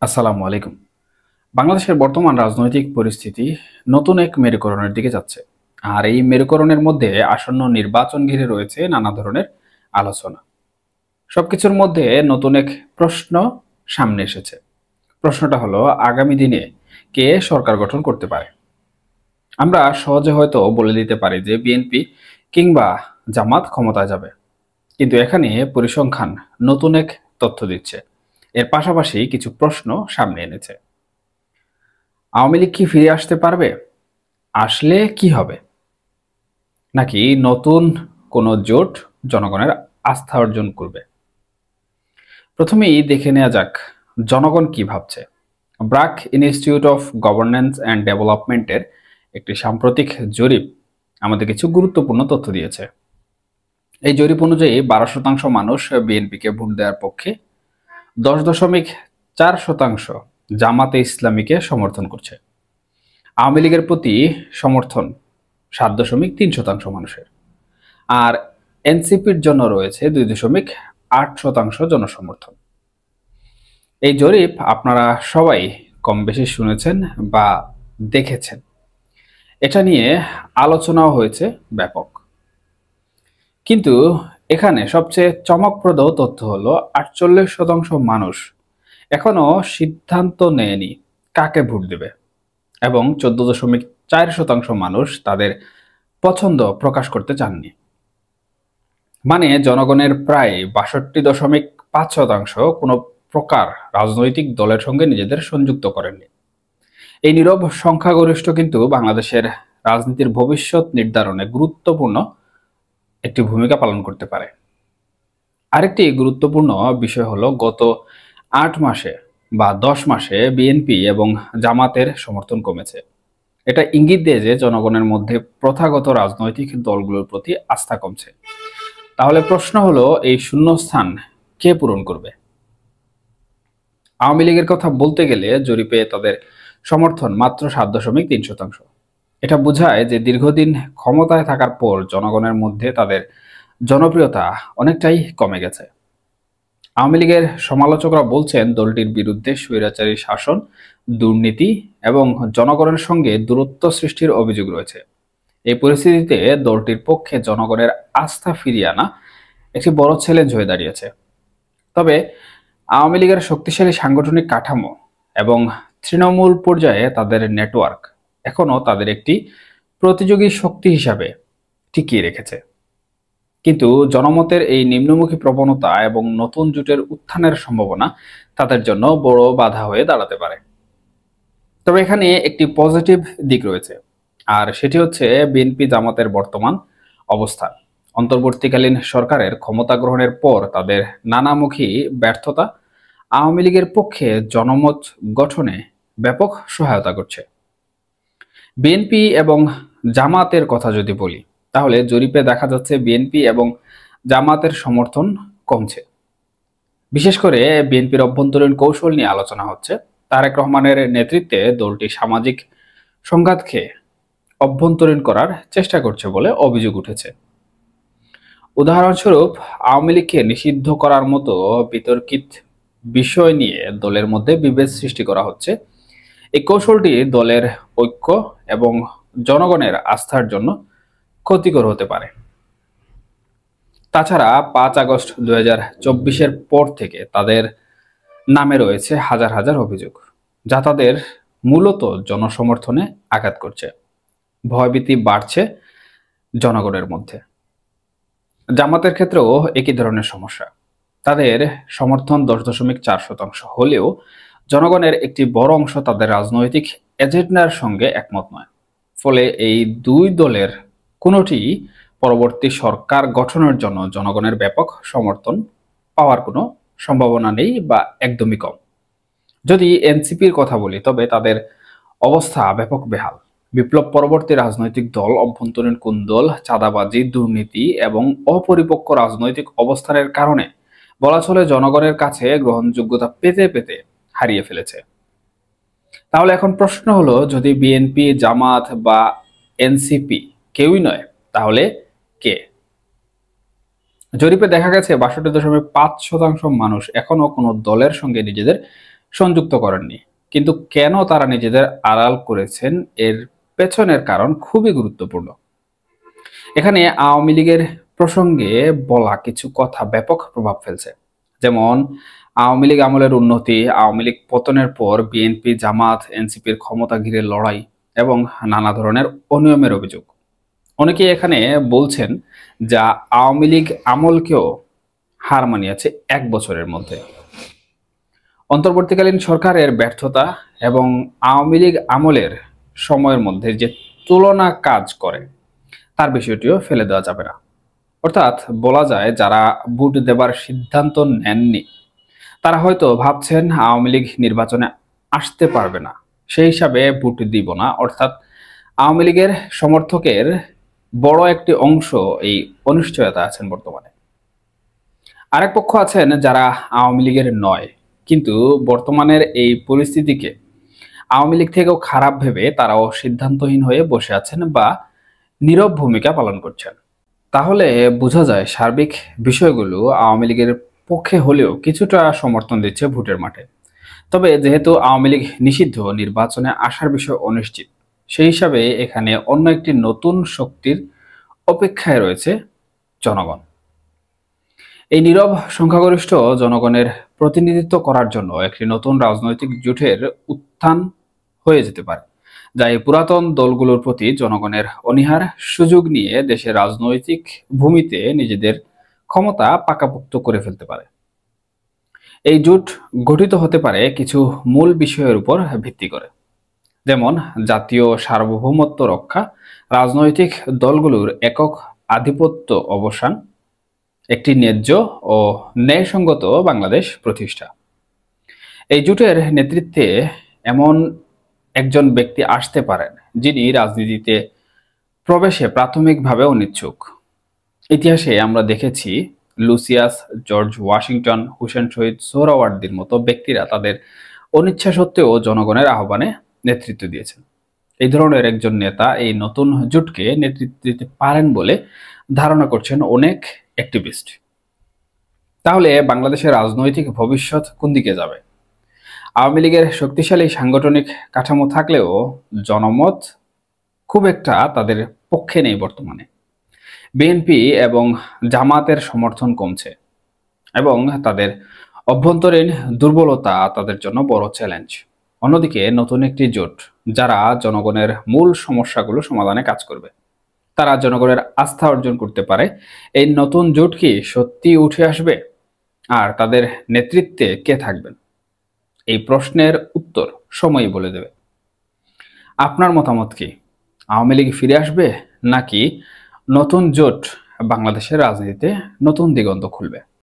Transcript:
আসসালামু আলাইকুম। বাংলাদেশের বর্তমান রাজনৈতিক পরিস্থিতি নতুন এক মেরুকরণের দিকে যাচ্ছে। আর এই মেরুকরণের মধ্যে আসন্ন নির্বাচন ঘিরে রয়েছে নানা ধরনের আলোচনা। সবকিছুর মধ্যে নতুন এক প্রশ্ন সামনে এসেছে। প্রশ্নটা হলো, আগামী দিনে কে সরকার গঠন করতে পারে? আমরা সহজে হয়তো বলে দিতে পারি যে বিএনপি কিংবা জামাত ক্ষমতায় যাবে। কিন্তু এখানে পরিসংখ্যান নতুন এক তথ্য দিচ্ছে। এর পাশাপাশি কিছু প্রশ্ন সামনে এনেছে। আওয়ামী লীগ কি ফিরে আসতে পারবে? আসলে কি হবে? নাকি নতুন কোনো জোট জনগণের আস্থা অর্জন করবে? প্রথমেই দেখে নেওয়া যাক জনগণ কি ভাবছে। BRAC institute of governance and ডেভেলপমেন্টের একটি সাম্প্রতিক জরিপ আমাদের কিছু গুরুত্বপূর্ণ তথ্য দিয়েছে। এই জরিপ অনুযায়ী 12% মানুষ বিএনপিকে ভোট দেওয়ার পক্ষে, 10.4% জামাতে ইসলামীকে সমর্থন করছে। আওয়ামী লীগের প্রতি সমর্থন 7.3% মানুষের। আর এনসিপির জন্য রয়েছে 2.8% জনসমর্থন। এই জরিপ আপনারা সবাই কম বেশি শুনেছেন বা দেখেছেন। এটা নিয়ে আলোচনাও হয়েছে ব্যাপক। কিন্তু এখানে সবচেয়ে চমকপ্রদ তথ্য হলো 48% মানুষ এখনো সিদ্ধান্ত নেয়নি কাকে ভোট দেবে, এবং 14.4% মানুষ তাদের পছন্দ প্রকাশ করতে চাননি। মানে জনগণের প্রায় 62.5% কোনো প্রকার রাজনৈতিক দলের সঙ্গে নিজেদের সংযুক্ত করেননি। এই নীরব সংখ্যাগরিষ্ঠ কিন্তু বাংলাদেশের রাজনীতির ভবিষ্যৎ নির্ধারণে গুরুত্বপূর্ণ একটি ভূমিকা পালন করতে পারে। আরেকটি গুরুত্বপূর্ণ বিষয় হলো, গত 8 মাসে বা 10 মাসে বিএনপি এবং জামাতের সমর্থন কমেছে। এটা ইঙ্গিত দেয় যে জনগণের মধ্যে প্রথাগত রাজনৈতিক দলগুলোর প্রতি আস্থা কমছে। তাহলে প্রশ্ন হলো, এই শূন্যস্থান কে পূরণ করবে? আওয়ামী লীগের কথা বলতে গেলে জরিপে তাদের সমর্থন মাত্র 7.3%। এটা বোঝায় যে দীর্ঘদিন ক্ষমতায় থাকার পর জনগণের মধ্যে তাদের জনপ্রিয়তা অনেকটাই কমে গেছে। আওয়ামী লীগের সমালোচকরা বলছেন দলটির বিরুদ্ধে স্বৈরাচারী শাসন, দুর্নীতি এবং জনগণের সঙ্গে দূরত্ব সৃষ্টির অভিযোগ রয়েছে। এই পরিস্থিতিতে দলটির পক্ষে জনগণের আস্থা ফিরিয়ে আনা একটি বড় চ্যালেঞ্জ হয়ে দাঁড়িয়েছে। তবে আওয়ামী লীগের শক্তিশালী সাংগঠনিক কাঠামো এবং তৃণমূল পর্যায়ে তাদের নেটওয়ার্ক এখনও তাদের একটি প্রতিযোগী শক্তি হিসাবে টিকিয়ে রেখেছে। কিন্তু জনমতের এই নিম্নমুখী প্রবণতা এবং নতুন জোটের উত্থানের সম্ভাবনা তাদের জন্য বড় বাধা হয়ে দাঁড়াতে পারে। তবে এখানে একটি পজিটিভ দিক রয়েছে, আর সেটি হচ্ছে বিএনপি জামাতের বর্তমান অবস্থান। অন্তর্বর্তীকালীন সরকারের ক্ষমতা গ্রহণের পর তাদের নানামুখী ব্যর্থতা আওয়ামী লীগের পক্ষে জনমত গঠনে ব্যাপক সহায়তা করছে। বিএনপি এবং জামাতের কথা যদি বলি, তাহলে জরিপে দেখা যাচ্ছে বিএনপি এবং জামাতের সমর্থন কমছে। বিশেষ করে বিএনপির অভ্যন্তরীণ কৌশল নিয়ে আলোচনা হচ্ছে। তারেক রহমানের নেতৃত্বে দলটি সামাজিক সংঘাতকে অভ্যন্তরীণ করার চেষ্টা করছে বলে অভিযোগ উঠেছে। উদাহরণস্বরূপ, আওয়ামী লীগকে নিষিদ্ধ করার মতো বিতর্কিত বিষয় নিয়ে দলের মধ্যে বিভেদ সৃষ্টি করা হচ্ছে। এই কৌশলটি দলের ঐক্য এবং জনগণের আস্থার জন্য ক্ষতিকর হতে পারে। তাছাড়া 5 আগস্ট 2024-এর পর থেকে তাদের নামে রয়েছে হাজার হাজার অভিযোগ, যা তাদের মূলত জনসমর্থনে আঘাত করছে। ভয়ভীতি বাড়ছে জনগণের মধ্যে। জামাতের ক্ষেত্রেও একই ধরনের সমস্যা। তাদের সমর্থন 10.4% হলেও জনগণের একটি বড় অংশ তাদের রাজনৈতিক এজেন্ডার সঙ্গে একমত নয়। ফলে এই দুই দলের কোনোটি পরবর্তী সরকার গঠনের জন্য জনগণের ব্যাপক সমর্থন পাওয়ার কোনো সম্ভাবনা নেই বা একদমই কম। যদি এনসিপির কথা বলি, তবে তাদের অবস্থা ব্যাপক বেহাল। বিপ্লব পরবর্তী রাজনৈতিক দল, অভ্যন্তরীণ কুন্দল, চাঁদাবাজি, দুর্নীতি এবং অপরিপক্ক রাজনৈতিক অবস্থানের কারণে বলা চলে জনগণের কাছে গ্রহণযোগ্যতা পেতে পেতে হারিয়ে ফেলেছে। তাহলে এখন প্রশ্ন হলো, যদি বিএনপি, জামাত বা এনসিপি কেউই নয়, তাহলে কে? জরিপে দেখা গেছে 62.5% মানুষ এখনো কোনো দলের সঙ্গে নিজেদের সংযুক্ত করেননি। কিন্তু কেন তারা নিজেদের আড়াল করেছেন এর পেছনের কারণ খুবই গুরুত্বপূর্ণ। এখানে আওয়ামী লীগের প্রসঙ্গে বলা কিছু কথা ব্যাপক প্রভাব ফেলছে। যেমন আওয়ামী লীগ আমলের উন্নতি, আওয়ামী লীগ পতনের পর বিএনপি, জামাত, এনসিপির ক্ষমতা ঘিরে লড়াই এবং নানা ধরনের অনিয়মের অভিযোগ। অনেকে এখানে বলছেন যা আওয়ামী লীগ আমলকেও হার মানিয়েছে 1 বছরের মধ্যে। অন্তর্বর্তীকালীন সরকারের ব্যর্থতা এবং আওয়ামী লীগ আমলের সময়ের মধ্যে যে তুলনা কাজ করে তার বিষয়টিও ফেলে দেওয়া যাবে না। অর্থাৎ বলা যায় যারা ভোট দেবার সিদ্ধান্ত নেননি তারা হয়তো ভাবছেন আওয়ামী লীগ নির্বাচনে আসতে পারবে না, সেই হিসাবে ভোট দিব না। অর্থাৎ আওয়ামী লীগের সমর্থকের বড় একটি অংশ এই অনিশ্চয়তা আছেন বর্তমানে। আরেক পক্ষ আছেন যারা আওয়ামী লীগের নয়, কিন্তু বর্তমানের এই পরিস্থিতিকে আওয়ামী লীগ থেকেও খারাপ ভেবে তারাও সিদ্ধান্তহীন হয়ে বসে আছেন বা নীরব ভূমিকা পালন করছেন। তাহলে বোঝা যায় সার্বিক বিষয়গুলো আওয়ামী লীগের পক্ষে হলেও কিছুটা সমর্থন দিচ্ছে ভোটের মাঠে। তবে যেহেতু আওয়ামী লীগ নিষিদ্ধ, নির্বাচনে আসার বিষয় অনিশ্চিত, সেই হিসাবে এখানে অন্য একটি নতুন শক্তির অপেক্ষায় রয়েছে জনগণ। এই নীরব সংখ্যাগরিষ্ঠ জনগণের প্রতিনিধিত্ব করার জন্য একটি নতুন রাজনৈতিক জোটের উত্থান হয়ে যেতে পারে, যা এই পুরাতন দলগুলোর প্রতি জনগণের অনীহার সুযোগ নিয়ে দেশের রাজনৈতিক ভূমিতে নিজেদের ক্ষমতা পাকাপোক্ত করে ফেলতে পারে। এই জোট গঠিত হতে পারে কিছু মূল বিষয়ের উপর ভিত্তি করে, যেমন জাতীয় সার্বভৌমত্ব রক্ষা, রাজনৈতিক দলগুলোর একক আধিপত্য অবসান, একটি ন্যায্য ও ন্যায়সঙ্গত বাংলাদেশ প্রতিষ্ঠা। এই জোটের নেতৃত্বে এমন একজন ব্যক্তি আসতে পারেন যিনি রাজনীতিতে প্রবেশে প্রাথমিকভাবে অনিচ্ছুক। ইতিহাসে আমরা দেখেছি লুসিয়াস, জর্জ ওয়াশিংটন, হুসেন শহীদ সোহরাওয়ার্দীর মতো ব্যক্তিরা তাদের অনিচ্ছা সত্ত্বেও জনগণের আহ্বানে নেতৃত্ব দিয়েছেন। এই ধরনের একজন নেতা এই নতুন জোটকে নেতৃত্ব দিতে পারেন বলে ধারণা করছেন অনেক অ্যাক্টিভিস্ট। তাহলে বাংলাদেশের রাজনৈতিক ভবিষ্যৎ কোন দিকে যাবে? আওয়ামী লীগের শক্তিশালী সাংগঠনিক কাঠামো থাকলেও জনমত খুব একটা তাদের পক্ষে নেই বর্তমানে। বিএনপি এবং জামাতের সমর্থন কমছে এবং তাদের অভ্যন্তরীণ দুর্বলতা তাদের জন্য বড় চ্যালেঞ্জ। অন্যদিকে নতুন একটি জোট যারা জনগণের মূল সমস্যাগুলো সমাধানে কাজ করবে, তারা জনগণের আস্থা অর্জন করতে পারে। এই নতুন জোট কি সত্যি উঠে আসবে? আর তাদের নেতৃত্বে কে থাকবেন? এই প্রশ্নের উত্তর সময়ই বলে দেবে। আপনার মতামত কি? আওয়ামী লীগ ফিরে আসবে, নাকি নতুন জোট বাংলাদেশের রাজনীতিতে নতুন দিগন্ত খুলবে?